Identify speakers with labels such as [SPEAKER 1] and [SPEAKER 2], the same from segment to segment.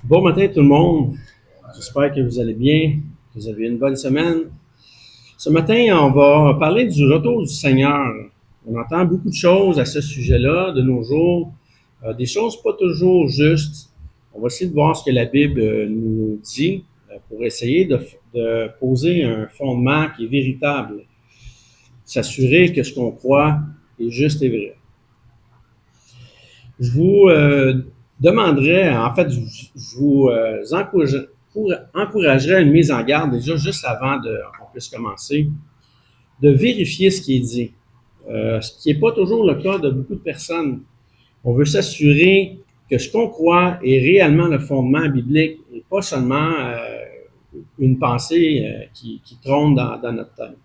[SPEAKER 1] Bon matin tout le monde. J'espère que vous allez bien, que vous avez une bonne semaine. Ce matin, on va parler du retour du Seigneur. On entend beaucoup de choses à ce sujet-là de nos jours, des choses pas toujours justes. On va essayer de voir ce que la Bible nous dit pour essayer de poser un fondement qui est véritable, s'assurer que ce qu'on croit est juste et vrai. Je vous demanderais, en fait, je vous encouragerais à une mise en garde déjà juste avant qu'on puisse commencer, de vérifier ce qui est dit. Ce qui n'est pas toujours le cas de beaucoup de personnes. On veut s'assurer que ce qu'on croit est réellement le fondement biblique et pas seulement une pensée qui trône dans notre tête.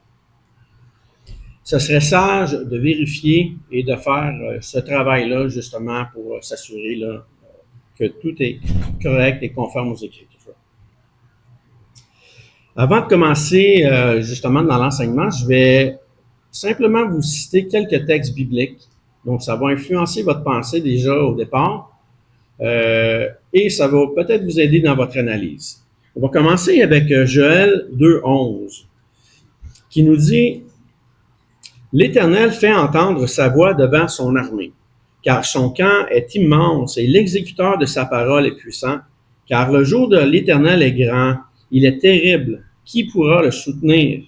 [SPEAKER 1] Ce serait sage de vérifier et de faire ce travail-là justement pour s'assurer là, que tout est correct et conforme aux Écritures. Avant de commencer justement dans l'enseignement, je vais simplement vous citer quelques textes bibliques. Donc, ça va influencer votre pensée déjà au départ et ça va peut-être vous aider dans votre analyse. On va commencer avec Joël 2.11 qui nous dit « L'Éternel fait entendre sa voix devant son armée, car son camp est immense et l'exécuteur de sa parole est puissant, car le jour de l'Éternel est grand, il est terrible. Qui pourra le soutenir? »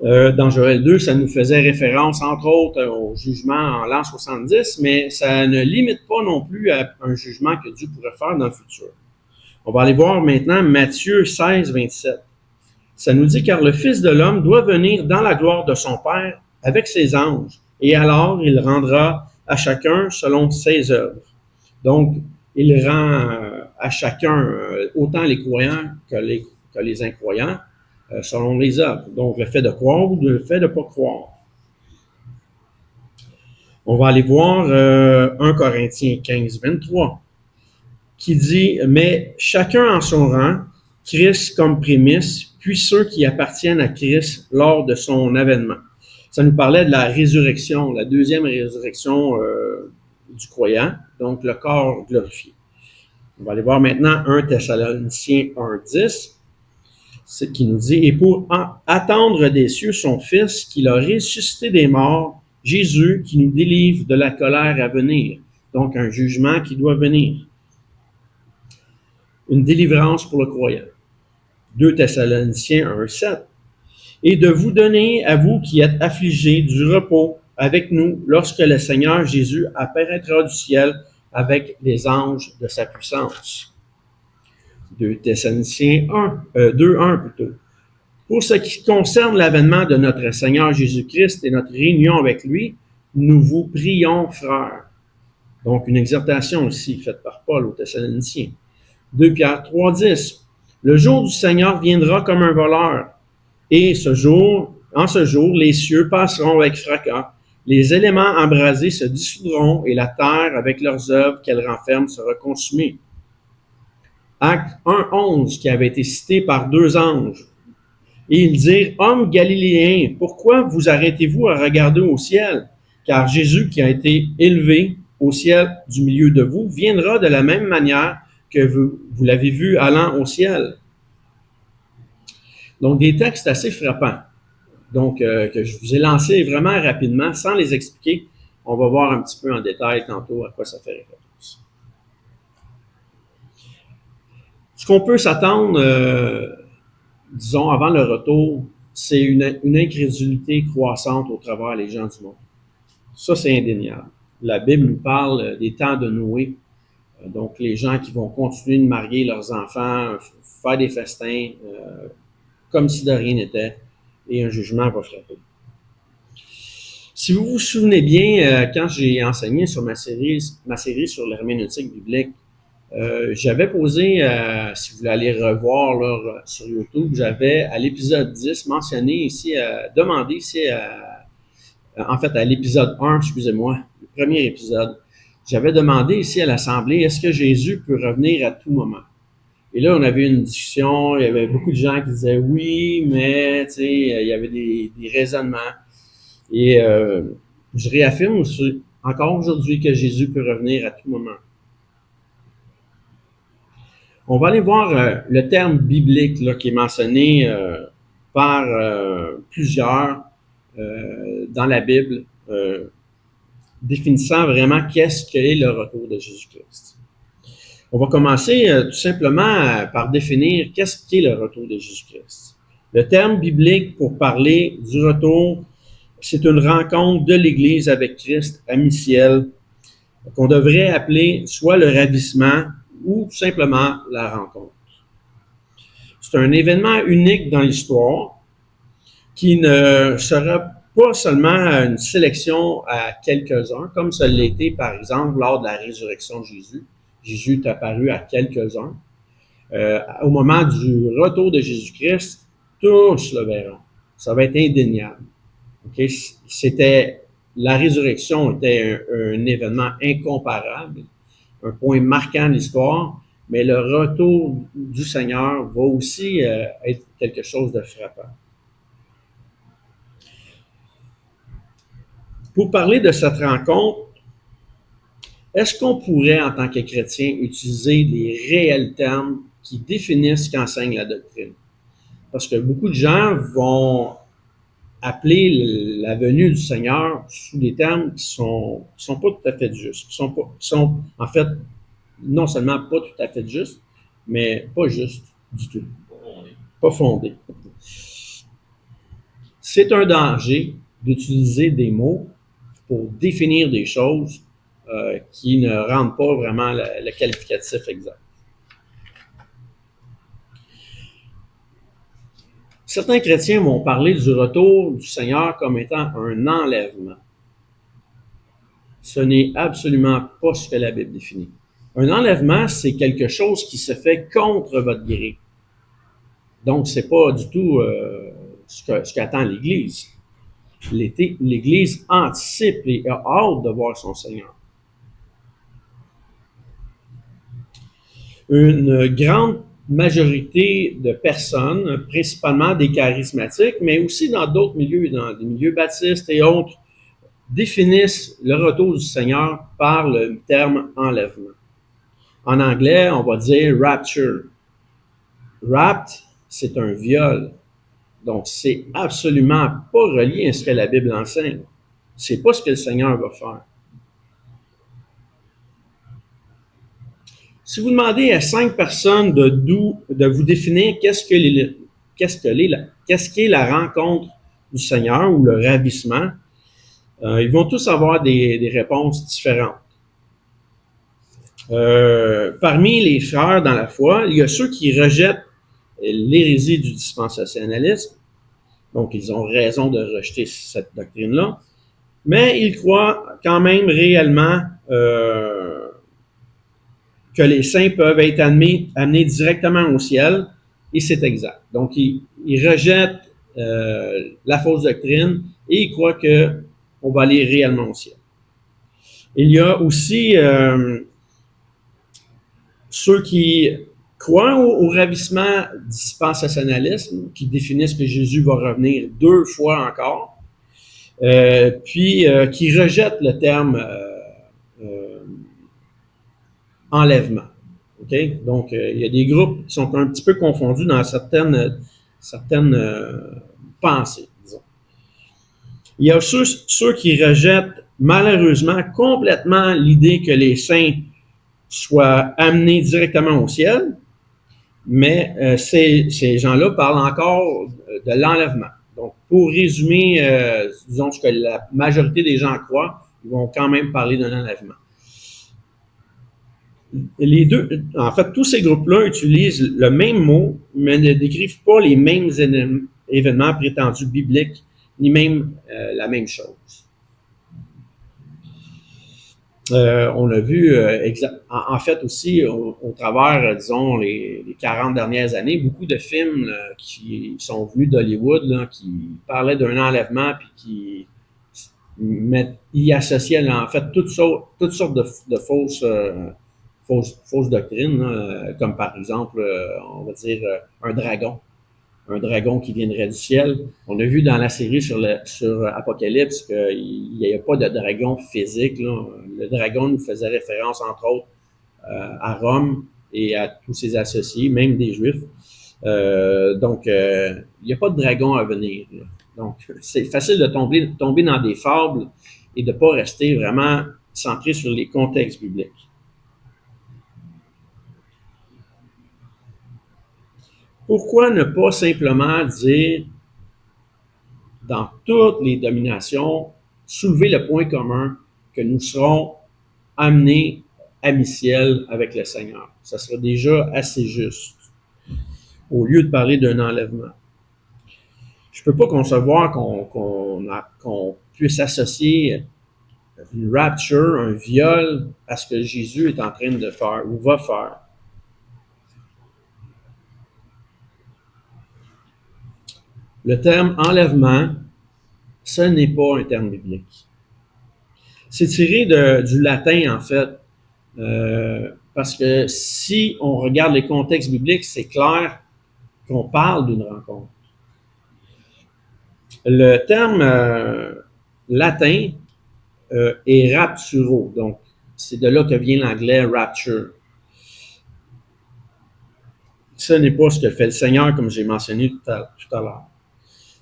[SPEAKER 1] Dans Joël 2, ça nous faisait référence, entre autres, au jugement en l'an 70, mais ça ne limite pas non plus à un jugement que Dieu pourrait faire dans le futur. On va aller voir maintenant Matthieu 16, 27. Ça nous dit, car le Fils de l'homme doit venir dans la gloire de son Père avec ses anges, et alors il rendra à chacun selon ses œuvres. Donc, il rend à chacun, autant les croyants que les incroyants, selon les œuvres. Donc, le fait de croire ou le fait de ne pas croire. On va aller voir 1 Corinthiens 15, 23, qui dit, mais chacun en son rang, Christ comme prémisse, puis ceux qui appartiennent à Christ lors de son avènement. Ça nous parlait de la résurrection, la deuxième résurrection du croyant, donc le corps glorifié. On va aller voir maintenant 1 Thessaloniciens 1.10, qui nous dit « Et pour attendre des cieux son Fils, qu'il a ressuscité des morts, Jésus, qui nous délivre de la colère à venir. » Donc, un jugement qui doit venir. Une délivrance pour le croyant. 2 Thessaloniciens 1.7. « Et de vous donner, à vous qui êtes affligés, du repos avec nous, lorsque le Seigneur Jésus apparaîtra du ciel avec les anges de sa puissance. » 2 Thessaloniciens 2.1 plutôt. Pour ce qui concerne l'avènement de notre Seigneur Jésus-Christ et notre réunion avec lui, nous vous prions, frères. Donc, une exhortation aussi faite par Paul aux Thessaloniciens. 2 Pierre 3.10. Le jour du Seigneur viendra comme un voleur, et en ce jour, les cieux passeront avec fracas, les éléments embrasés se dissoudront, et la terre, avec leurs œuvres qu'elle renferme, sera consumée. Acte 1.11, qui avait été cité par deux anges. Et ils dirent, hommes galiléens, pourquoi vous arrêtez-vous à regarder au ciel? Car Jésus qui a été élevé au ciel du milieu de vous viendra de la même manière que vous l'avez vu allant au ciel. Donc, des textes assez frappants. Donc, que je vous ai lancés vraiment rapidement, sans les expliquer. On va voir un petit peu en détail tantôt à quoi ça fait référence. Ce qu'on peut s'attendre, disons, avant le retour, c'est une incrédulité croissante au travers des gens du monde. Ça, c'est indéniable. La Bible nous parle des temps de Noé. Donc, les gens qui vont continuer de marier leurs enfants, faire des festins, comme si de rien n'était, et un jugement va frapper. Si vous vous souvenez bien, quand j'ai enseigné sur ma série sur l'herméneutique biblique, j'avais posé, si vous voulez aller revoir là, sur YouTube, j'avais à l'épisode 10 mentionné ici, demandé ici, en fait à l'épisode 1, excusez-moi, le premier épisode, j'avais demandé ici à l'Assemblée, est-ce que Jésus peut revenir à tout moment? Et là, on avait une discussion, il y avait beaucoup de gens qui disaient oui, mais tu sais, il y avait des raisonnements. Et je réaffirme aussi, encore aujourd'hui que Jésus peut revenir à tout moment. On va aller voir le terme biblique là, qui est mentionné par plusieurs dans la Bible, définissant vraiment qu'est-ce qu'est le retour de Jésus-Christ. On va commencer tout simplement par définir qu'est-ce qu'est le retour de Jésus-Christ. Le terme biblique pour parler du retour, c'est une rencontre de l'Église avec Christ à mi-ciel, qu'on devrait appeler soit le ravissement ou tout simplement la rencontre. C'est un événement unique dans l'histoire qui ne sera pas seulement une sélection à quelques-uns, comme ça l'a été par exemple lors de la résurrection de Jésus. Jésus est apparu à quelques-uns. Au moment du retour de Jésus-Christ, tous le verront. Ça va être indéniable. Okay? La résurrection était un événement incomparable, un point marquant de l'histoire, mais le retour du Seigneur va aussi être quelque chose de frappant. Pour parler de cette rencontre, est-ce qu'on pourrait, en tant que chrétien, utiliser les réels termes qui définissent ce qu'enseigne la doctrine? Parce que beaucoup de gens vont appeler la venue du Seigneur sous des termes qui sont pas tout à fait justes, qui sont en fait non seulement pas tout à fait justes, mais pas justes du tout, pas fondés. C'est un danger d'utiliser des mots pour définir des choses qui ne rendent pas vraiment le qualificatif exact. Certains chrétiens vont parler du retour du Seigneur comme étant un enlèvement. Ce n'est absolument pas ce que la Bible définit. Un enlèvement, c'est quelque chose qui se fait contre votre gré. Donc, c'est pas du tout ce qu'attend l'Église. L'Église anticipe et a hâte de voir son Seigneur. Une grande majorité de personnes, principalement des charismatiques, mais aussi dans d'autres milieux, dans des milieux baptistes et autres, définissent le retour du Seigneur par le terme enlèvement. En anglais, on va dire rapture. Rapt, c'est un viol. Donc, c'est absolument pas relié à ce que la Bible enseigne. C'est pas ce que le Seigneur va faire. Si vous demandez à 5 personnes de vous définir qu'est-ce qu'est la rencontre du Seigneur ou le ravissement, ils vont tous avoir des réponses différentes. Parmi les frères dans la foi, il y a ceux qui rejettent l'hérésie du dispensationalisme. Donc, ils ont raison de rejeter cette doctrine-là. Mais ils croient quand même réellement que les saints peuvent être amenés directement au ciel, et c'est exact. Donc, ils rejettent la fausse doctrine et ils croient qu'on va aller réellement au ciel. Il y a aussi ceux qui croient au ravissement dispensationalisme, qui définissent que Jésus va revenir 2 fois encore, puis qui rejettent le terme enlèvement. Okay? Donc, il y a des groupes qui sont un petit peu confondus dans certaines pensées, disons. Il y a ceux qui rejettent malheureusement complètement l'idée que les saints soient amenés directement au ciel, mais ces gens-là parlent encore de l'enlèvement. Donc, pour résumer, disons ce que la majorité des gens croient, ils vont quand même parler d'un enlèvement. Les deux, en fait, tous ces groupes-là utilisent le même mot, mais ne décrivent pas les mêmes événements prétendus bibliques, ni même la même chose. On a vu, en fait aussi, au travers, disons, les 40 dernières années, beaucoup de films qui sont venus d'Hollywood, là, qui parlaient d'un enlèvement, puis qui y associaient, en fait, toutes sortes de fausses doctrines, là, comme par exemple, on va dire, un dragon qui viendrait du ciel. On a vu dans la série sur Apocalypse qu'il n'y avait pas de dragon physique, là. Le dragon nous faisait référence, entre autres, à Rome et à tous ses associés, même des Juifs. Donc, il n'y a pas de dragon à venir, là. Donc, c'est facile de tomber dans des fables et de ne pas rester vraiment centré sur les contextes bibliques. Pourquoi ne pas simplement dire, dans toutes les dominations, soulever le point commun que nous serons amenés à mi-ciel avec le Seigneur? Ça sera déjà assez juste, au lieu de parler d'un enlèvement. Je ne peux pas concevoir qu'on puisse associer une rapture, un viol, à ce que Jésus est en train de faire ou va faire. Le terme enlèvement, ce n'est pas un terme biblique. C'est tiré du latin, en fait, parce que si on regarde les contextes bibliques, c'est clair qu'on parle d'une rencontre. Le terme latin est rapturo, donc c'est de là que vient l'anglais rapture. Ce n'est pas ce que fait le Seigneur, comme j'ai mentionné tout à l'heure.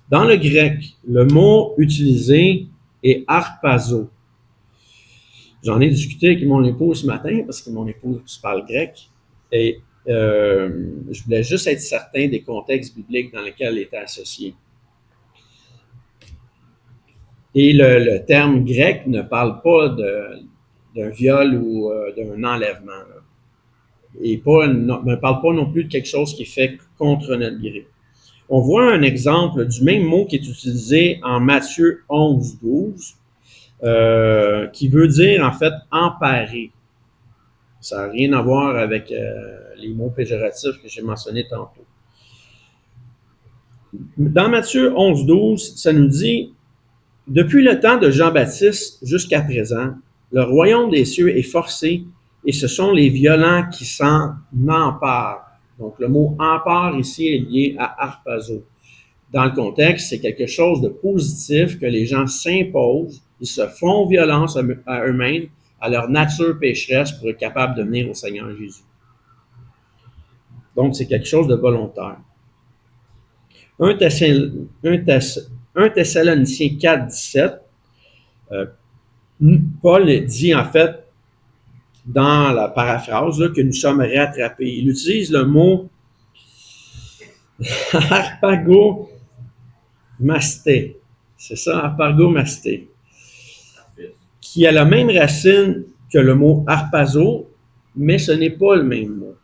[SPEAKER 1] Dans le grec, le mot utilisé est harpazo. J'en ai discuté avec mon épouse ce matin, parce que mon épouse parle grec, et je voulais juste être certain des contextes bibliques dans lesquels elle était associée. Et le terme grec ne parle pas d'un viol ou d'un enlèvement, là. Et ne parle pas non plus de quelque chose qui est fait contre notre gré. On voit un exemple du même mot qui est utilisé en Matthieu 11, 12, qui veut dire en fait emparer. Ça n'a rien à voir avec les mots péjoratifs que j'ai mentionnés tantôt. Dans Matthieu 11, 12, ça nous dit « Depuis le temps de Jean-Baptiste jusqu'à présent, le royaume des cieux est forcé et ce sont les violents qui s'en emparent. » Donc, le mot « empare » ici est lié à harpazo. Dans le contexte, c'est quelque chose de positif que les gens s'imposent, ils se font violence à eux-mêmes, à leur nature pécheresse pour être capables de venir au Seigneur Jésus. Donc, c'est quelque chose de volontaire. 1 Thessaloniciens 4, 17, Paul dit en fait, dans la paraphrase, là, que nous sommes rattrapés. Il utilise le mot harpagomasté. C'est ça, harpagomasté. Qui a la même racine que le mot harpazo, mais ce n'est pas le même mot.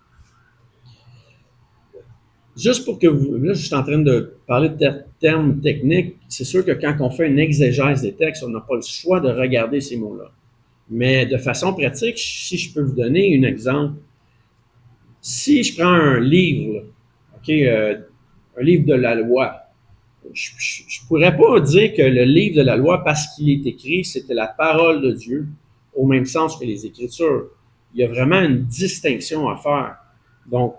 [SPEAKER 1] Juste pour que vous... Là, je suis en train de parler de termes techniques. C'est sûr que quand on fait une exégèse des textes, on n'a pas le choix de regarder ces mots-là. Mais de façon pratique, si je peux vous donner un exemple, si je prends un livre, un livre de la loi, je ne pourrais pas dire que le livre de la loi, parce qu'il est écrit, c'était la parole de Dieu, au même sens que les Écritures. Il y a vraiment une distinction à faire. Donc,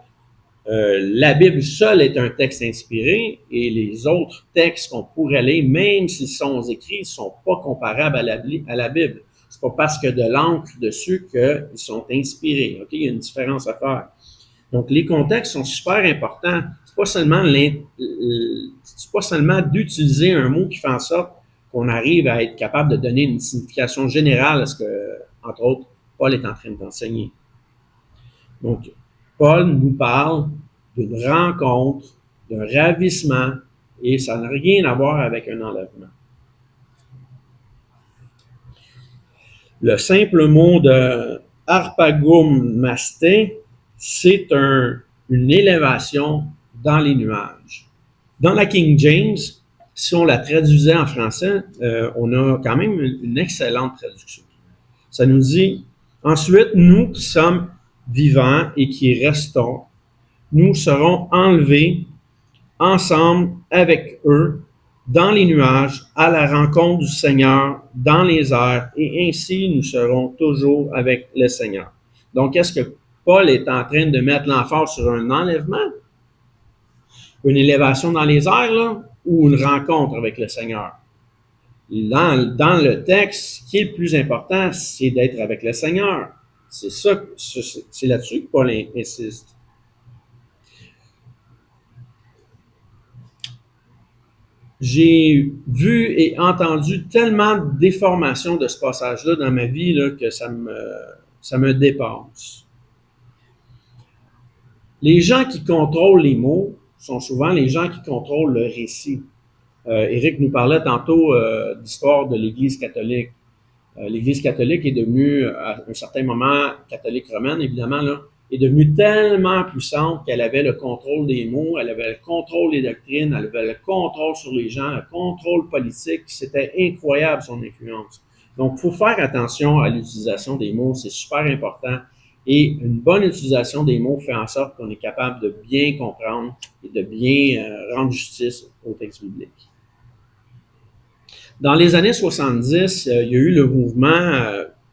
[SPEAKER 1] la Bible seule est un texte inspiré et les autres textes qu'on pourrait lire, même s'ils sont écrits, ne sont pas comparables à la Bible. C'est pas parce que de l'encre dessus qu'ils sont inspirés. Okay? Il y a une différence à faire. Donc, les contextes sont super importants. C'est pas seulement d'utiliser un mot qui fait en sorte qu'on arrive à être capable de donner une signification générale à ce que, entre autres, Paul est en train d'enseigner. Donc, Paul nous parle d'une rencontre, d'un ravissement, et ça n'a rien à voir avec un enlèvement. Le simple mot de harpagomasté, c'est une élévation dans les nuages. Dans la King James, si on la traduisait en français, on a quand même une excellente traduction. Ça nous dit « Ensuite, nous qui sommes vivants et qui restons, nous serons enlevés ensemble avec eux dans les nuages, à la rencontre du Seigneur dans les airs, et ainsi nous serons toujours avec le Seigneur. » Donc, est-ce que Paul est en train de mettre l'emphase sur un enlèvement, une élévation dans les airs, là, ou une rencontre avec le Seigneur? Dans le texte, ce qui est le plus important, c'est d'être avec le Seigneur. C'est là-dessus que Paul insiste. J'ai vu et entendu tellement de déformations de ce passage-là dans ma vie là, que ça me dépasse. Les gens qui contrôlent les mots sont souvent les gens qui contrôlent le récit. Éric nous parlait tantôt d'histoire de l'Église catholique. L'Église catholique est devenue, à un certain moment, catholique romaine, évidemment, là, est devenue tellement puissante qu'elle avait le contrôle des mots, elle avait le contrôle des doctrines, elle avait le contrôle sur les gens, le contrôle politique. C'était incroyable, son influence. Donc, il faut faire attention à l'utilisation des mots, c'est super important. Et une bonne utilisation des mots fait en sorte qu'on est capable de bien comprendre et de bien rendre justice au texte biblique. Dans les années 70, il y a eu le mouvement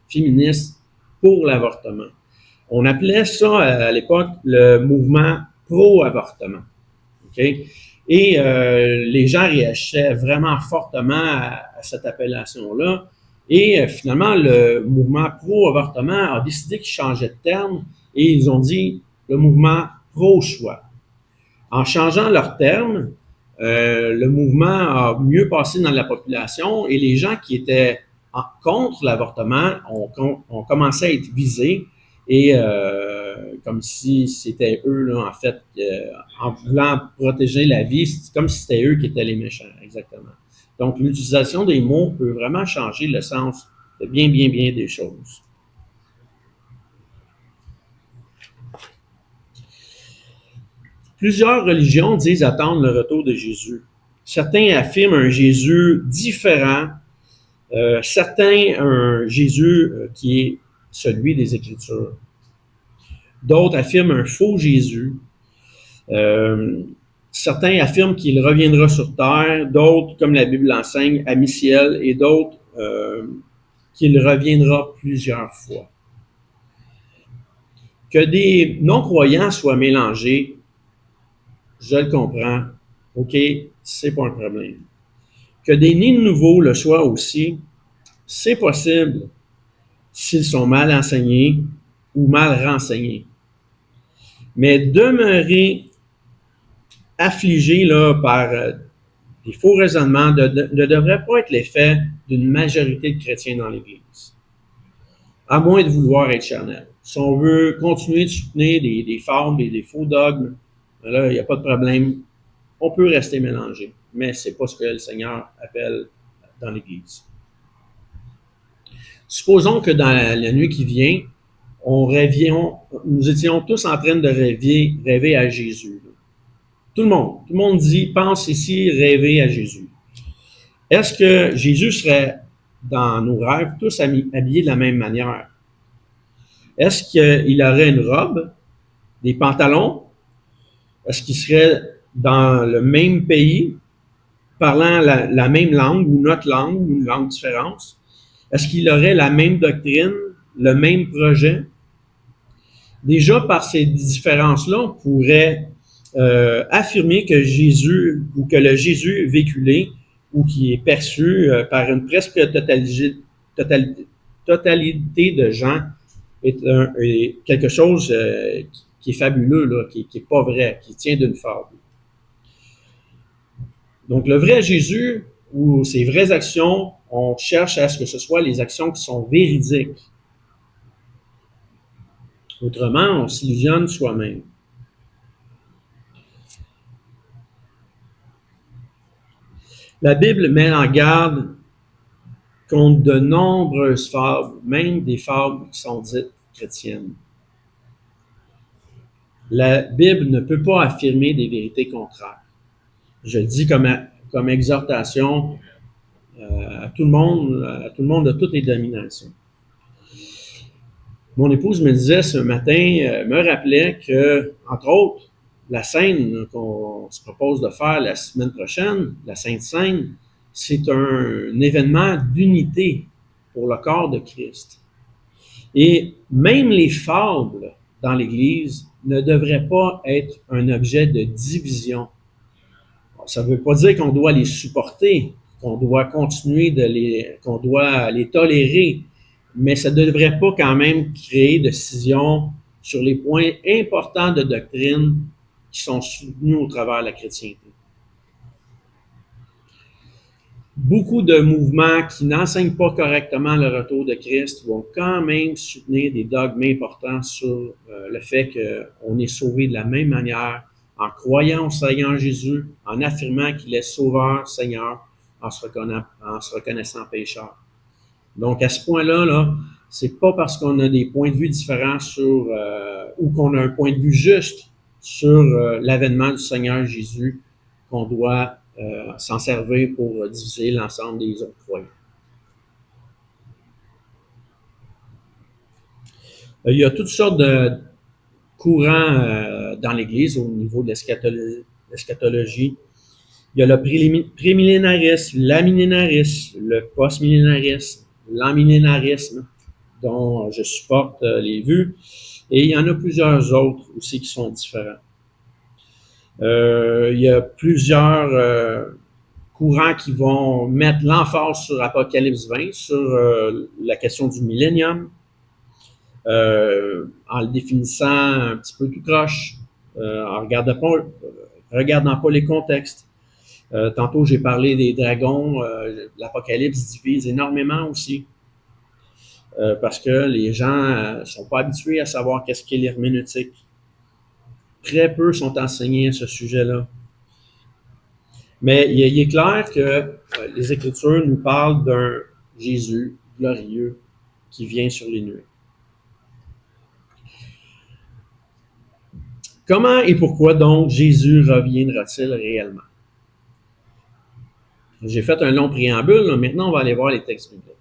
[SPEAKER 1] féministe pour l'avortement. On appelait ça à l'époque le mouvement pro-avortement. Okay? Et les gens réagissaient vraiment fortement à cette appellation-là. Et finalement, le mouvement pro-avortement a décidé qu'il changeait de terme et ils ont dit le mouvement pro-choix. En changeant leur terme, le mouvement a mieux passé dans la population et les gens qui étaient contre l'avortement ont commencé à être visés et comme si c'était eux, là, en fait, en voulant protéger la vie, c'est comme si c'était eux qui étaient les méchants, exactement. Donc, l'utilisation des mots peut vraiment changer le sens de bien des choses. Plusieurs religions disent attendre le retour de Jésus. Certains affirment un Jésus différent, certains un Jésus qui est celui des Écritures. D'autres affirment un faux Jésus. Certains affirment qu'il reviendra sur terre, d'autres, comme la Bible l'enseigne, à mi-ciel, et d'autres qu'il reviendra plusieurs fois. Que des non-croyants soient mélangés, je le comprends, OK, c'est pas un problème. Que des nés nouveaux le soient aussi, c'est possible s'ils sont mal enseignés ou mal renseignés. Mais demeurer affligé là, par des faux raisonnements ne devrait pas être l'effet d'une majorité de chrétiens dans l'Église. À moins de vouloir être charnel. Si on veut continuer de soutenir des fables et des faux dogmes, là, il n'y a pas de problème. On peut rester mélangé, mais ce n'est pas ce que le Seigneur appelle dans l'Église. Supposons que dans la nuit qui vient, nous étions tous en train de rêver à Jésus. Tout le monde pense ici rêver à Jésus. Est-ce que Jésus serait dans nos rêves tous habillés de la même manière? Est-ce qu'il aurait une robe, des pantalons? Est-ce qu'il serait dans le même pays, parlant la même langue ou notre langue ou une langue différente? Est-ce qu'il aurait la même doctrine, le même projet? Déjà, par ces différences-là, on pourrait affirmer que Jésus, ou que le Jésus véhiculé, ou qui est perçu par une presque totalité de gens, est quelque chose qui est fabuleux, là, qui est pas vrai, qui tient d'une fable. Donc, le vrai Jésus, ou ses vraies actions, on cherche à ce que ce soit les actions qui sont véridiques. Autrement, on s'illusionne soi-même. La Bible met en garde contre de nombreuses fables, même des fables qui sont dites chrétiennes. La Bible ne peut pas affirmer des vérités contraires. Je le dis comme exhortation à tout le monde de toutes les dominations. Mon épouse me disait ce matin, me rappelait que, entre autres, la scène qu'on se propose de faire la semaine prochaine, la Sainte Seine, c'est un événement d'unité pour le corps de Christ. Et même les fables dans l'Église ne devraient pas être un objet de division. Ça ne veut pas dire qu'on doit les supporter, qu'on doit continuer qu'on doit les tolérer, mais ça ne devrait pas quand même créer de scission sur les points importants de doctrine qui sont soutenus au travers de la chrétienté. Beaucoup de mouvements qui n'enseignent pas correctement le retour de Christ vont quand même soutenir des dogmes importants sur le fait qu'on est sauvé de la même manière, en croyant au Seigneur Jésus, en affirmant qu'il est Sauveur, Seigneur, en se reconnaissant pécheur. Donc, à ce point-là, c'est pas parce qu'on a des points de vue différents sur ou qu'on a un point de vue juste sur l'avènement du Seigneur Jésus qu'on doit s'en servir pour diviser l'ensemble des autres croyants. Il y a toutes sortes de courants dans l'Église au niveau de l'eschatologie. Il y a le prémillénarisme, l'amillénarisme, le postmillénarisme, l'amillénarisme, dont je supporte les vues, et il y en a plusieurs autres aussi qui sont différents. Il y a plusieurs courants qui vont mettre l'emphase sur Apocalypse 20, sur la question du millénium, en le définissant un petit peu tout croche, en regardant pas les contextes. Tantôt, j'ai parlé des dragons. L'Apocalypse divise énormément aussi. Parce que les gens ne sont pas habitués à savoir qu'est-ce qu'est l'herméneutique. Très peu sont enseignés à ce sujet-là. Mais il est clair que les Écritures nous parlent d'un Jésus glorieux qui vient sur les nuées. Comment et pourquoi donc Jésus reviendra-t-il réellement? J'ai fait un long préambule, maintenant on va aller voir les textes bibliques.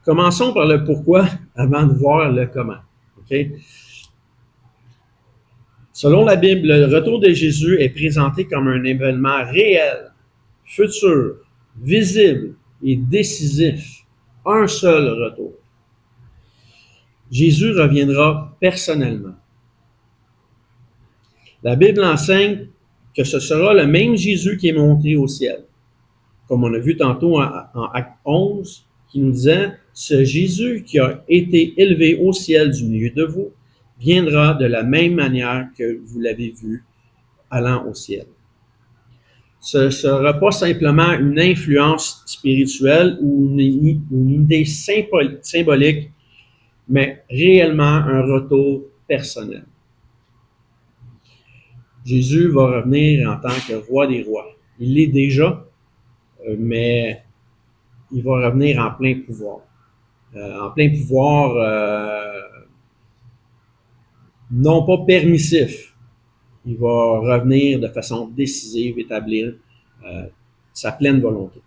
[SPEAKER 1] Commençons par le pourquoi avant de voir le comment. Okay? Selon la Bible, le retour de Jésus est présenté comme un événement réel, futur, visible et décisif. Un seul retour. Jésus reviendra personnellement. La Bible enseigne que ce sera le même Jésus qui est monté au ciel. Comme on a vu tantôt en Acte 11, qui nous disait « Ce Jésus qui a été élevé au ciel du milieu de vous, viendra de la même manière que vous l'avez vu allant au ciel. » Ce ne sera pas simplement une influence spirituelle ou une idée symbolique, mais réellement un retour personnel. Jésus va revenir en tant que roi des rois. Il l'est déjà, mais il va revenir en plein pouvoir. Non pas permissif. Il va revenir de façon décisive, établir sa pleine volonté.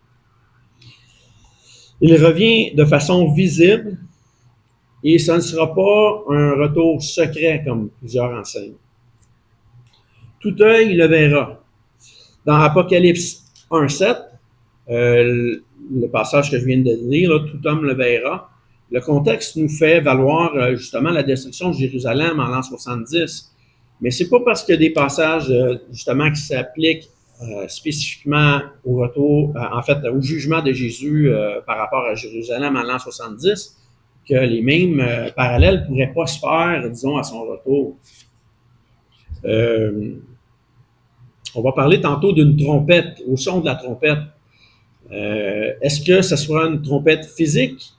[SPEAKER 1] Il revient de façon visible et ce ne sera pas un retour secret comme plusieurs enseignent. Tout œil le verra. Dans Apocalypse 1:7, le passage que je viens de lire, là, tout homme le verra. Le contexte nous fait valoir justement la destruction de Jérusalem en l'an 70. Mais c'est pas parce qu'il y a des passages justement qui s'appliquent spécifiquement au retour, au jugement de Jésus par rapport à Jérusalem en l'an 70, que les mêmes parallèles ne pourraient pas se faire, disons, à son retour. On va parler tantôt d'une trompette, au son de la trompette. Est-ce que ce sera une trompette physique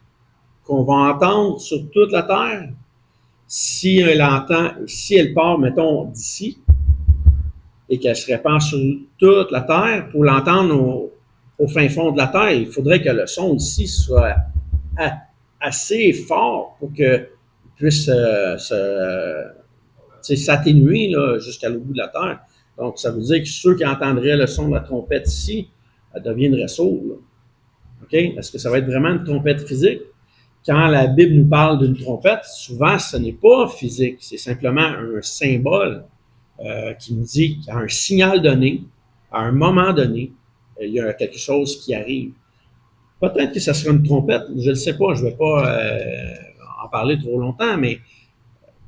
[SPEAKER 1] qu'on va entendre sur toute la terre? Si elle part, mettons, d'ici, et qu'elle se répand sur toute la terre, pour l'entendre au fin fond de la terre, il faudrait que le son ici soit assez fort pour qu'il puisse s'atténuer là, jusqu'à l'au bout de la terre. Donc, ça veut dire que ceux qui entendraient le son de la trompette ici deviendraient sourds. Là. Okay? Est-ce que ça va être vraiment une trompette physique? Quand la Bible nous parle d'une trompette, souvent, ce n'est pas physique. C'est simplement un symbole qui nous dit qu'à un signal donné, à un moment donné, il y a quelque chose qui arrive. Peut-être que ça sera une trompette, je ne sais pas, je ne vais pas en parler trop longtemps, mais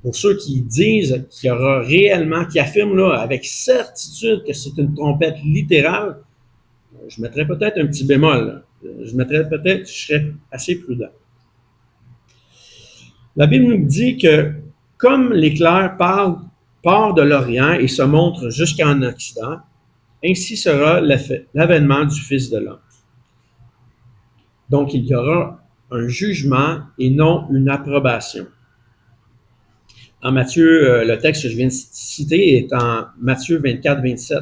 [SPEAKER 1] pour ceux qui disent qu'il y aura réellement, qui affirment là avec certitude que c'est une trompette littérale, je mettrais peut-être un petit bémol. Je serais assez prudent. La Bible nous dit que comme l'éclair part de l'Orient et se montre jusqu'en Occident, ainsi sera l'avènement du Fils de l'homme. Donc, il y aura un jugement et non une approbation. En Matthieu, le texte que je viens de citer est en Matthieu 24, 27,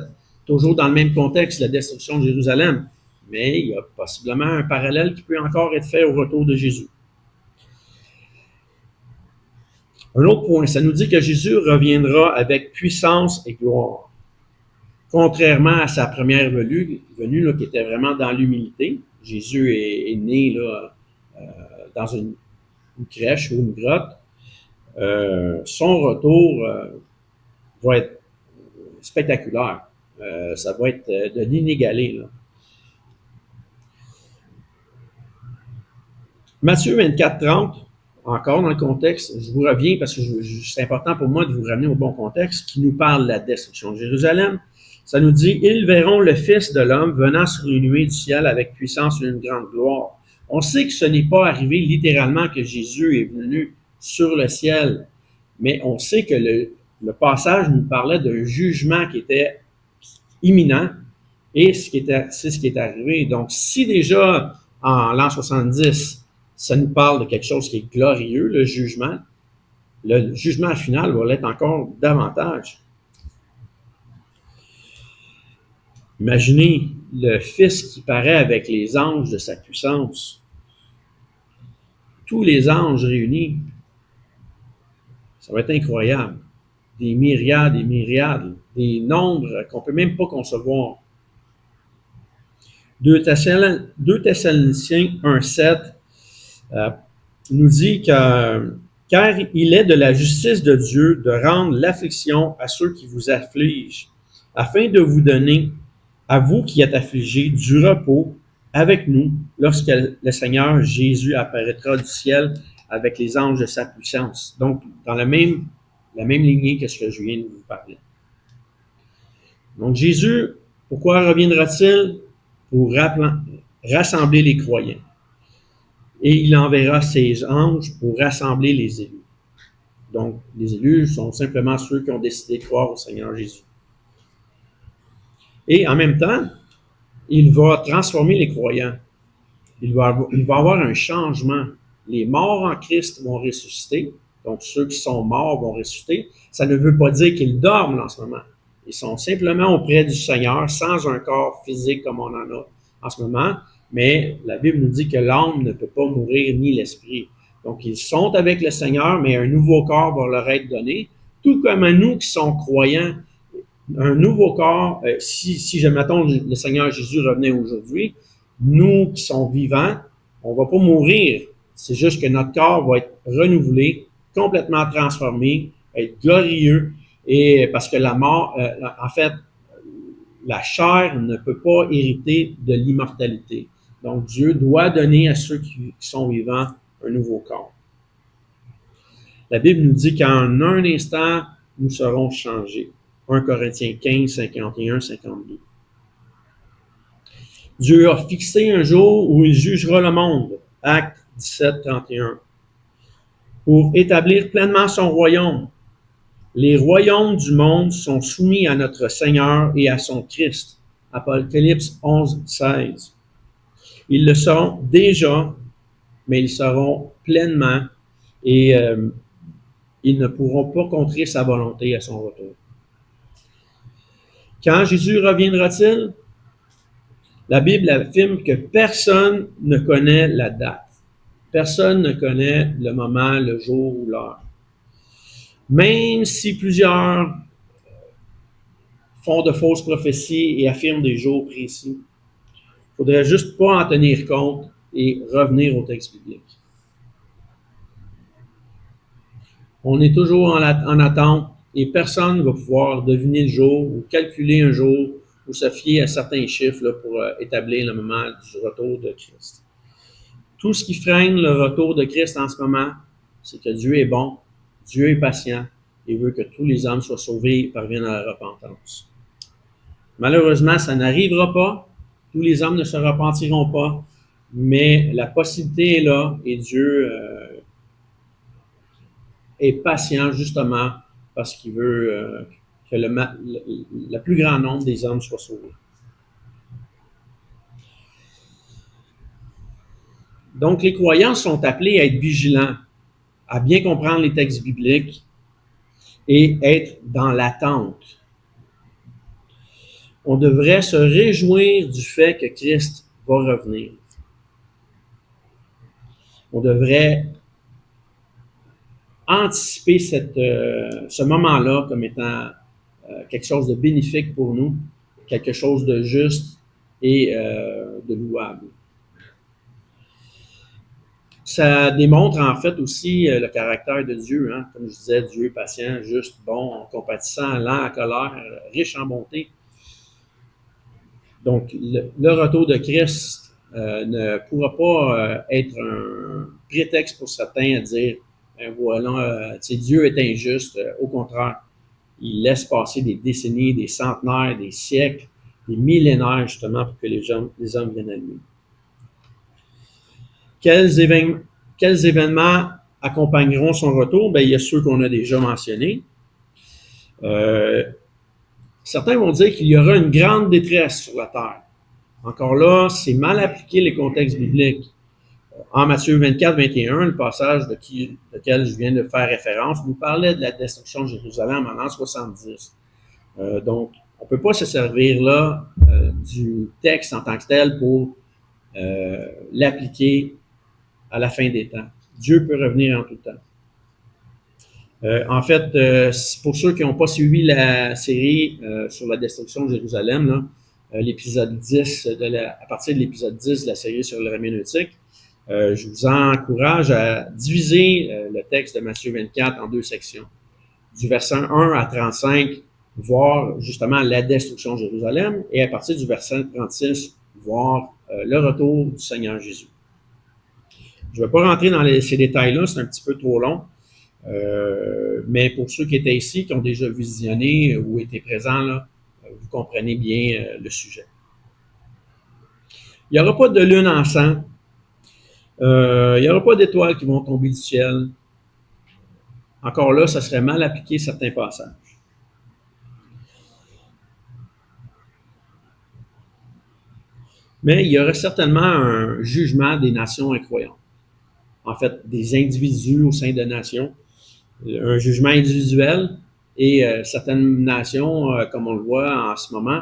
[SPEAKER 1] toujours dans le même contexte, la destruction de Jérusalem. Mais il y a possiblement un parallèle qui peut encore être fait au retour de Jésus. Un autre point, ça nous dit que Jésus reviendra avec puissance et gloire. Contrairement à sa première venue là, qui était vraiment dans l'humilité, Jésus est né là, dans une crèche ou une grotte. Son retour va être spectaculaire. Ça va être de l'inégalé. Matthieu 24, 30, encore dans le contexte, je vous reviens parce que c'est important pour moi de vous ramener au bon contexte, qui nous parle de la destruction de Jérusalem. Ça nous dit, ils verront le Fils de l'homme venant sur les nuées du ciel avec puissance et une grande gloire. On sait que ce n'est pas arrivé littéralement que Jésus est venu sur le ciel, mais on sait que le passage nous parlait d'un jugement qui était imminent et c'est ce qui est arrivé. Donc, si déjà en l'an 70, ça nous parle de quelque chose qui est glorieux, le jugement final va l'être encore davantage. Imaginez le Fils qui paraît avec les anges de sa puissance. Tous les anges réunis. Ça va être incroyable. Des myriades et myriades, des nombres qu'on ne peut même pas concevoir. 2 Thessaloniciens 1,7 nous dit que car il est de la justice de Dieu de rendre l'affliction à ceux qui vous affligent, afin de vous donner, à vous qui êtes affligés, du repos avec nous lorsque le Seigneur Jésus apparaîtra du ciel avec les anges de sa puissance. Donc, dans la même lignée que ce que je viens de vous parler. Donc, Jésus, pourquoi reviendra-t-il? Pour rassembler les croyants. Et il enverra ses anges pour rassembler les élus. Donc, les élus sont simplement ceux qui ont décidé de croire au Seigneur Jésus. Et en même temps, il va transformer les croyants. Il va avoir un changement. Les morts en Christ vont ressusciter. Donc, ceux qui sont morts vont ressusciter. Ça ne veut pas dire qu'ils dorment en ce moment. Ils sont simplement auprès du Seigneur, sans un corps physique comme on en a en ce moment. Mais la Bible nous dit que l'âme ne peut pas mourir, ni l'esprit. Donc, ils sont avec le Seigneur, mais un nouveau corps va leur être donné. Tout comme à nous qui sommes croyants, un nouveau corps, si mettons, le Seigneur Jésus revenait aujourd'hui, nous qui sommes vivants, on ne va pas mourir. C'est juste que notre corps va être renouvelé, complètement transformé, être glorieux, et parce que la mort, en fait, la chair ne peut pas hériter de l'immortalité. Donc, Dieu doit donner à ceux qui sont vivants un nouveau corps. La Bible nous dit qu'en un instant, nous serons changés. 1 Corinthiens 15, 51, 52. Dieu a fixé un jour où il jugera le monde. Acte 17, 31. Pour établir pleinement son royaume. Les royaumes du monde sont soumis à notre Seigneur et à son Christ. Apocalypse 11, 16. Ils le seront déjà, mais ils seront pleinement et ils ne pourront pas contrer sa volonté à son retour. Quand Jésus reviendra-t-il? La Bible affirme que personne ne connaît la date. Personne ne connaît le moment, le jour ou l'heure. Même si plusieurs font de fausses prophéties et affirment des jours précis, il ne faudrait juste pas en tenir compte et revenir au texte biblique. On est toujours en attente et personne ne va pouvoir deviner le jour ou calculer un jour ou se fier à certains chiffres là, pour établir le moment du retour de Christ. Tout ce qui freine le retour de Christ en ce moment, c'est que Dieu est bon, Dieu est patient et veut que tous les hommes soient sauvés et parviennent à la repentance. Malheureusement, ça n'arrivera pas. Tous les hommes ne se repentiront pas, mais la possibilité est là et Dieu est patient justement parce qu'il veut que le plus grand nombre des hommes soient sauvés. Donc, les croyants sont appelés à être vigilants, à bien comprendre les textes bibliques et être dans l'attente. On devrait se réjouir du fait que Christ va revenir. On devrait anticiper ce moment-là comme étant quelque chose de bénéfique pour nous, quelque chose de juste et de louable. Ça démontre en fait aussi le caractère de Dieu, hein? Comme je disais, Dieu patient, juste, bon, compatissant, lent à colère, riche en bonté. Donc, le retour de Christ ne pourra pas être un prétexte pour certains à dire, voilà, Dieu est injuste. Au contraire, il laisse passer des décennies, des centenaires, des siècles, des millénaires justement pour que les hommes viennent à lui. Quels événements accompagneront son retour? Bien, il y a ceux qu'on a déjà mentionnés. Certains vont dire qu'il y aura une grande détresse sur la terre. Encore là, c'est mal appliqué les contextes bibliques. En Matthieu 24, 21, le passage lequel je viens de faire référence, nous parlait de la destruction de Jérusalem en l'an 70. Donc, on ne peut pas se servir là du texte en tant que tel pour l'appliquer à la fin des temps. Dieu peut revenir en tout temps. En fait, pour ceux qui n'ont pas suivi la série sur la destruction de Jérusalem, là, l'épisode 10, à partir de l'épisode 10 de la série sur l'herméneutique, je vous encourage à diviser le texte de Matthieu 24 en deux sections. Du verset 1 à 35, voir justement la destruction de Jérusalem, et à partir du verset 36, voir le retour du Seigneur Jésus. Je ne vais pas rentrer dans ces détails-là, c'est un petit peu trop long. Mais pour ceux qui étaient ici, qui ont déjà visionné ou été présents, là, vous comprenez bien le sujet. Il n'y aura pas de lune en sang. Il n'y aura pas d'étoiles qui vont tomber du ciel. Encore là, ça serait mal appliqué certains passages. Mais il y aurait certainement un jugement des nations incroyantes. En fait, des individus au sein de nations. Un jugement individuel et certaines nations, comme on le voit en ce moment,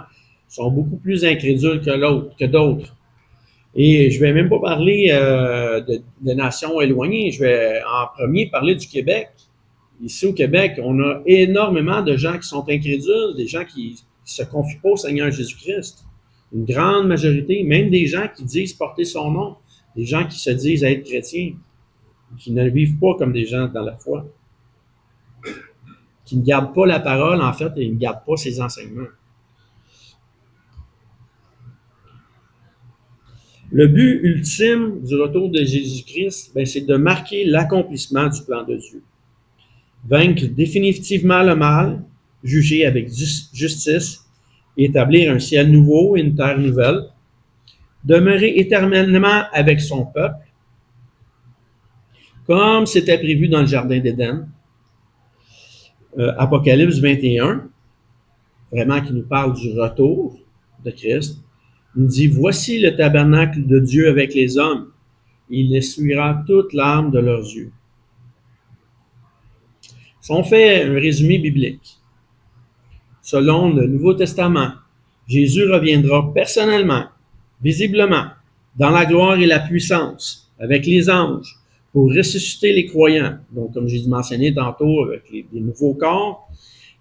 [SPEAKER 1] sont beaucoup plus incrédules que d'autres. Et je ne vais même pas parler de nations éloignées. Je vais en premier parler du Québec. Ici au Québec, on a énormément de gens qui sont incrédules, des gens qui ne se confient pas au Seigneur Jésus-Christ. Une grande majorité, même des gens qui disent porter son nom, des gens qui se disent être chrétiens, qui ne vivent pas comme des gens dans la foi, qui ne gardent pas la parole, en fait, et ne gardent pas ses enseignements. Le but ultime du retour de Jésus-Christ, c'est de marquer l'accomplissement du plan de Dieu. Vaincre définitivement le mal, juger avec justice, établir un ciel nouveau et une terre nouvelle, demeurer éternellement avec son peuple, comme c'était prévu dans le Jardin d'Éden. Apocalypse 21, vraiment qui nous parle du retour de Christ, nous dit « Voici le tabernacle de Dieu avec les hommes. Il essuiera toute larme de leurs yeux. » Si on fait un résumé biblique, selon le Nouveau Testament, Jésus reviendra personnellement, visiblement, dans la gloire et la puissance, avec les anges, pour ressusciter les croyants. Donc, comme j'ai mentionné tantôt, avec les nouveaux corps,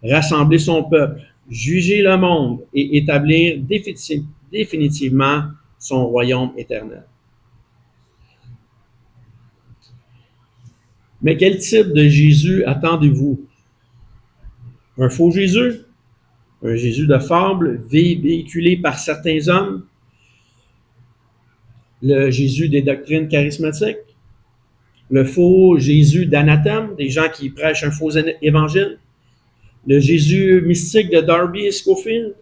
[SPEAKER 1] rassembler son peuple, juger le monde et établir définitivement son royaume éternel. Mais quel type de Jésus attendez-vous? Un faux Jésus? Un Jésus de fable véhiculé par certains hommes? Le Jésus des doctrines charismatiques? Le faux Jésus d'anathème, des gens qui prêchent un faux évangile? Le Jésus mystique de Darby et Scofield?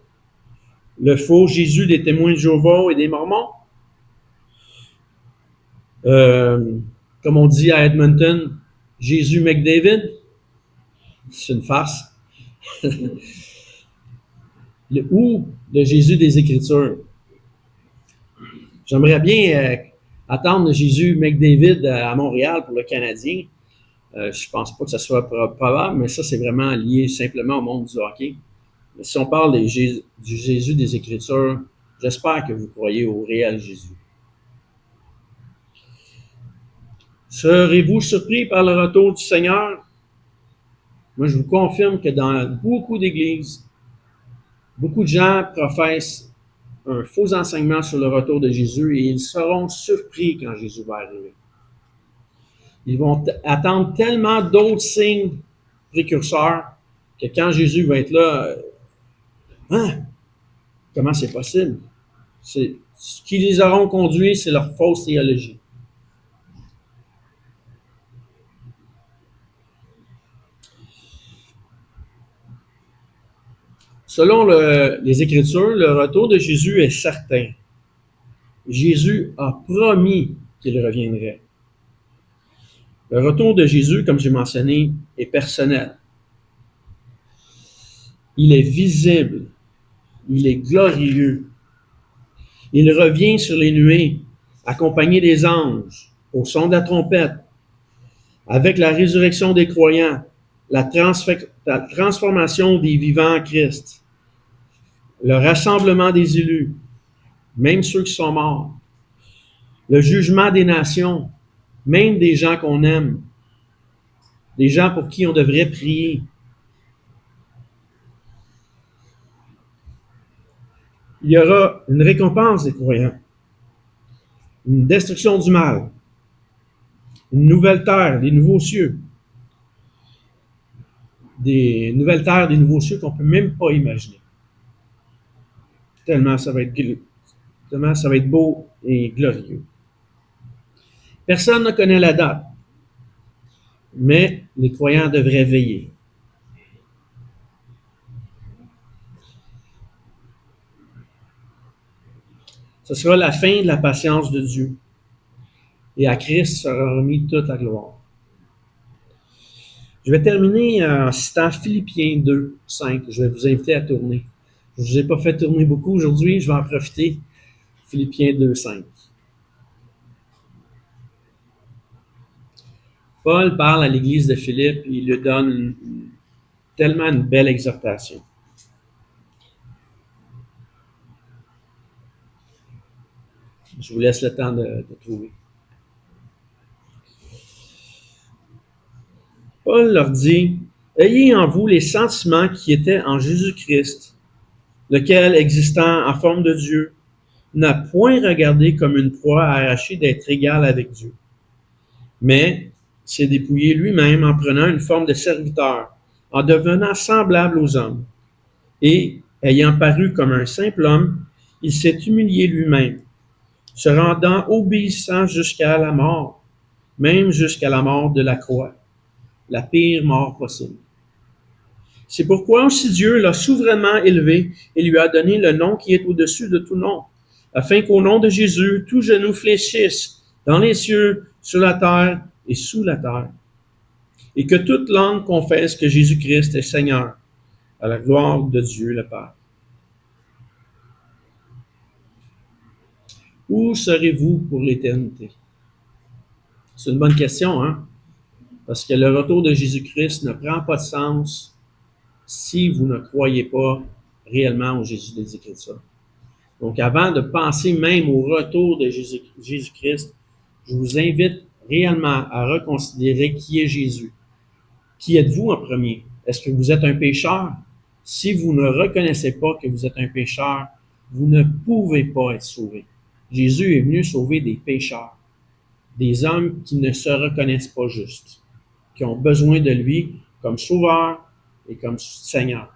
[SPEAKER 1] Le faux Jésus des témoins de Jéhovah et des Mormons? Comme on dit à Edmonton, Jésus McDavid, C'est une farce. Ou le Jésus des Écritures. J'aimerais bien attendre Jésus McDavid à Montréal pour le Canadien. Je pense pas que ça soit probable, mais ça, c'est vraiment lié simplement au monde du hockey. Mais si on parle du Jésus des Écritures, j'espère que vous croyez au réel Jésus. Serez-vous surpris par le retour du Seigneur? Moi, je vous confirme que dans beaucoup d'églises, beaucoup de gens professent un faux enseignement sur le retour de Jésus et ils seront surpris quand Jésus va arriver. Ils vont attendre tellement d'autres signes précurseurs que quand Jésus va être là, comment c'est possible? Ce qui les auront conduits, c'est leur fausse théologie. Selon les Écritures, le retour de Jésus est certain. Jésus a promis qu'il reviendrait. Le retour de Jésus, comme j'ai mentionné, est personnel. Il est visible. Il est glorieux. Il revient sur les nuées, accompagné des anges, au son de la trompette, avec la résurrection des croyants, la transformation des vivants en Christ, le rassemblement des élus, même ceux qui sont morts, le jugement des nations, même des gens qu'on aime, des gens pour qui on devrait prier. Il y aura une récompense des croyants, une destruction du mal, une nouvelle terre, des nouveaux cieux, des nouvelles terres, des nouveaux cieux qu'on ne peut même pas imaginer. Tellement ça va être beau et glorieux. Personne ne connaît la date, mais les croyants devraient veiller. Ce sera la fin de la patience de Dieu. Et à Christ sera remis toute la gloire. Je vais terminer en citant Philippiens 2, 5. Je vais vous inviter à tourner. Je ne vous ai pas fait tourner beaucoup aujourd'hui, je vais en profiter. Philippiens 2, 5. Paul parle à l'église de Philippe et il lui donne tellement une belle exhortation. Je vous laisse le temps de trouver. Paul leur dit, « Ayez en vous les sentiments qui étaient en Jésus-Christ, lequel, existant en forme de Dieu, n'a point regardé comme une proie à arracher d'être égal avec Dieu, mais s'est dépouillé lui-même en prenant une forme de serviteur, en devenant semblable aux hommes. Et, ayant paru comme un simple homme, il s'est humilié lui-même, se rendant obéissant jusqu'à la mort, même jusqu'à la mort de la croix, la pire mort possible. C'est pourquoi aussi Dieu l'a souverainement élevé et lui a donné le nom qui est au-dessus de tout nom, afin qu'au nom de Jésus, tout genou fléchisse dans les cieux, sur la terre et sous la terre, et que toute langue confesse que Jésus-Christ est Seigneur, à la gloire de Dieu le Père. Où serez-vous pour l'éternité? C'est une bonne question, hein? Parce que le retour de Jésus-Christ ne prend pas de sens si vous ne croyez pas réellement au Jésus des Écritures. Donc, avant de penser même au retour de Jésus-Christ, je vous invite réellement à reconsidérer qui est Jésus. Qui êtes-vous en premier? Est-ce que vous êtes un pécheur? Si vous ne reconnaissez pas que vous êtes un pécheur, vous ne pouvez pas être sauvé. Jésus est venu sauver des pécheurs, des hommes qui ne se reconnaissent pas justes, qui ont besoin de lui comme sauveur et comme Seigneur.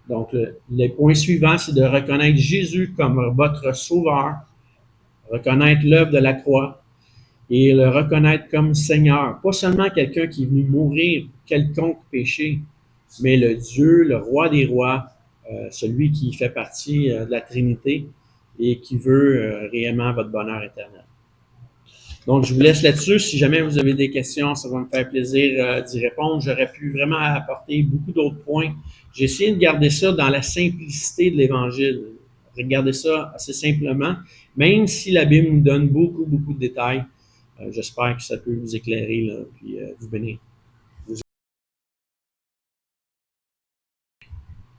[SPEAKER 1] Donc, le point suivant, c'est de reconnaître Jésus comme votre sauveur, reconnaître l'œuvre de la croix et le reconnaître comme Seigneur. Pas seulement quelqu'un qui est venu mourir pour quelconque péché, mais le Dieu, le roi des rois, celui qui fait partie de la Trinité et qui veut réellement votre bonheur éternel. Donc, je vous laisse là-dessus. Si jamais vous avez des questions, ça va me faire plaisir d'y répondre. J'aurais pu vraiment apporter beaucoup d'autres points. J'ai essayé de garder ça dans la simplicité de l'Évangile. Regardez ça assez simplement, même si la Bible nous donne beaucoup, beaucoup de détails. J'espère que ça peut vous éclairer là, puis vous bénir.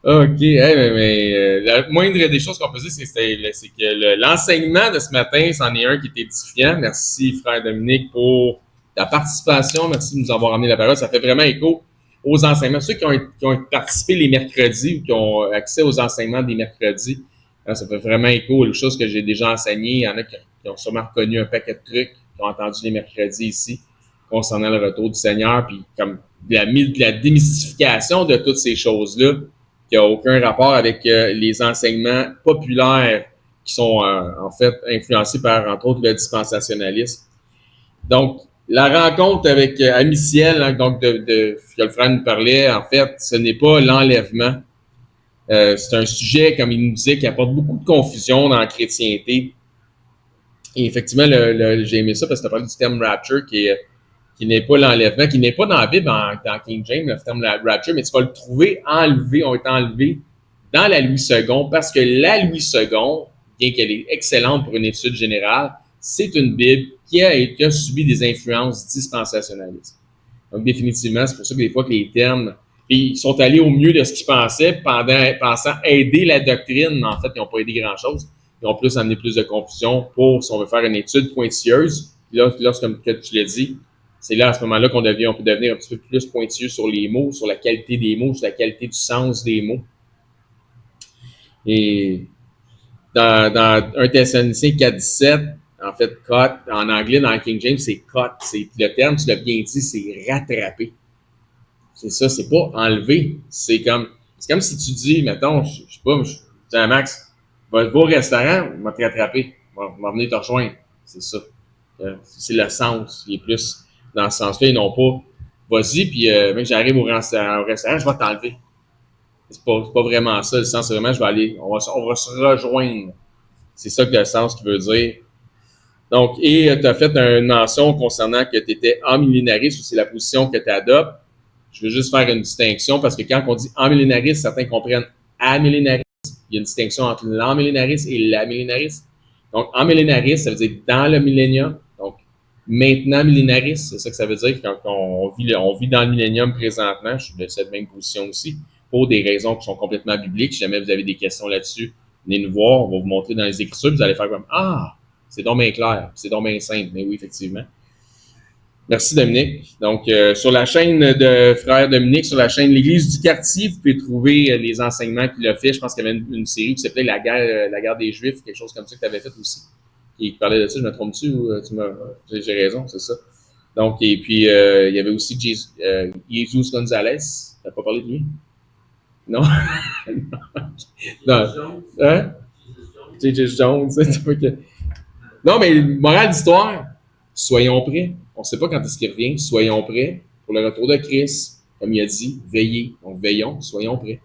[SPEAKER 2] OK. Hey, la moindre des choses qu'on peut dire, c'est que l'enseignement de ce matin, c'en est un qui était édifiant. Merci, frère Dominique, pour ta participation. Merci de nous avoir amené la parole. Ça fait vraiment écho aux enseignements. Ceux qui ont participé les mercredis ou qui ont accès aux enseignements des mercredis, ça fait vraiment écho aux choses que j'ai déjà enseignées. Il y en a qui ont sûrement reconnu un paquet de trucs, qui ont entendu les mercredis ici, concernant le retour du Seigneur, puis comme de la démystification de toutes ces choses-là qui n'a aucun rapport avec les enseignements populaires qui sont en fait influencés par, entre autres, le dispensationalisme. Donc, la rencontre avec Amiciel, hein, donc que le frère nous parlait, en fait, ce n'est pas l'enlèvement. C'est un sujet, comme il nous disait, qui apporte beaucoup de confusion dans la chrétienté. Et effectivement, j'ai aimé ça parce que tu as parlé du terme rapture qui n'est pas l'enlèvement, qui n'est pas dans la Bible, dans King James, le terme rapture, mais tu vas le trouver enlevé, ont été enlevés dans la Louis II, parce que la Louis II, bien qu'elle est excellente pour une étude générale, c'est une Bible qui a subi des influences dispensationalistes. Donc, définitivement, c'est pour ça que des fois que les termes, ils sont allés au mieux de ce qu'ils pensaient, pensant aider la doctrine, mais en fait, ils n'ont pas aidé grand-chose. Ils ont plus amené plus de confusion pour, si on veut faire une étude pointilleuse. Là, comme tu l'as dit, c'est là, à ce moment-là, on peut devenir un petit peu plus pointilleux sur les mots, sur la qualité des mots, sur la qualité du sens des mots. Et dans 1 Thessaloniciens 4,17, en fait, cut, en anglais, dans King James, c'est cut. Le terme, tu l'as bien dit, c'est rattraper. C'est ça, c'est pas enlever. C'est comme si tu dis, mettons, je sais pas, tu dis Max, va au restaurant, va te rattraper, va venir te rejoindre. C'est ça. C'est le sens. Il est plus dans ce sens-là, et non pas, vas-y, puis mec, j'arrive au restaurant, je vais t'enlever. C'est pas vraiment ça. Le sens, c'est vraiment, on va se rejoindre. C'est ça que le sens qui veut dire. Donc, et tu as fait une mention concernant que tu étais amillénariste, ou c'est la position que tu adoptes. Je veux juste faire une distinction parce que quand on dit amillénariste, certains comprennent amillénariste. Il y a une distinction entre l'amillénariste et l'amillénariste. Donc, amillénariste, ça veut dire dans le millénium. Donc, maintenant millénariste, c'est ça que ça veut dire quand on vit dans le millénium présentement. Je suis de cette même position aussi, pour des raisons qui sont complètement bibliques. Si jamais vous avez des questions là-dessus, venez nous voir, on va vous montrer dans les Écritures, vous allez faire comme ah, c'est donc bien clair, c'est donc bien simple. Mais oui, effectivement. Merci Dominique. Donc, sur la chaîne de Frère Dominique, sur la chaîne L'Église du quartier, vous pouvez trouver les enseignements qu'il a fait. Je pense qu'il y avait une série qui s'appelait la guerre des Juifs, quelque chose comme ça que tu avais fait aussi. Qui parlait de ça, je me trompe-tu ou j'ai raison, c'est ça. Donc, et puis, il y avait aussi Jesus Gonzalez. Tu n'as pas parlé de lui? Non? Non. Hein? Jesus Jones. Non, mais morale d'histoire, soyons prêts. On ne sait pas quand est-ce qu'il revient. Soyons prêts pour le retour de Christ. Comme il a dit, veillez. Donc, veillons, soyons prêts.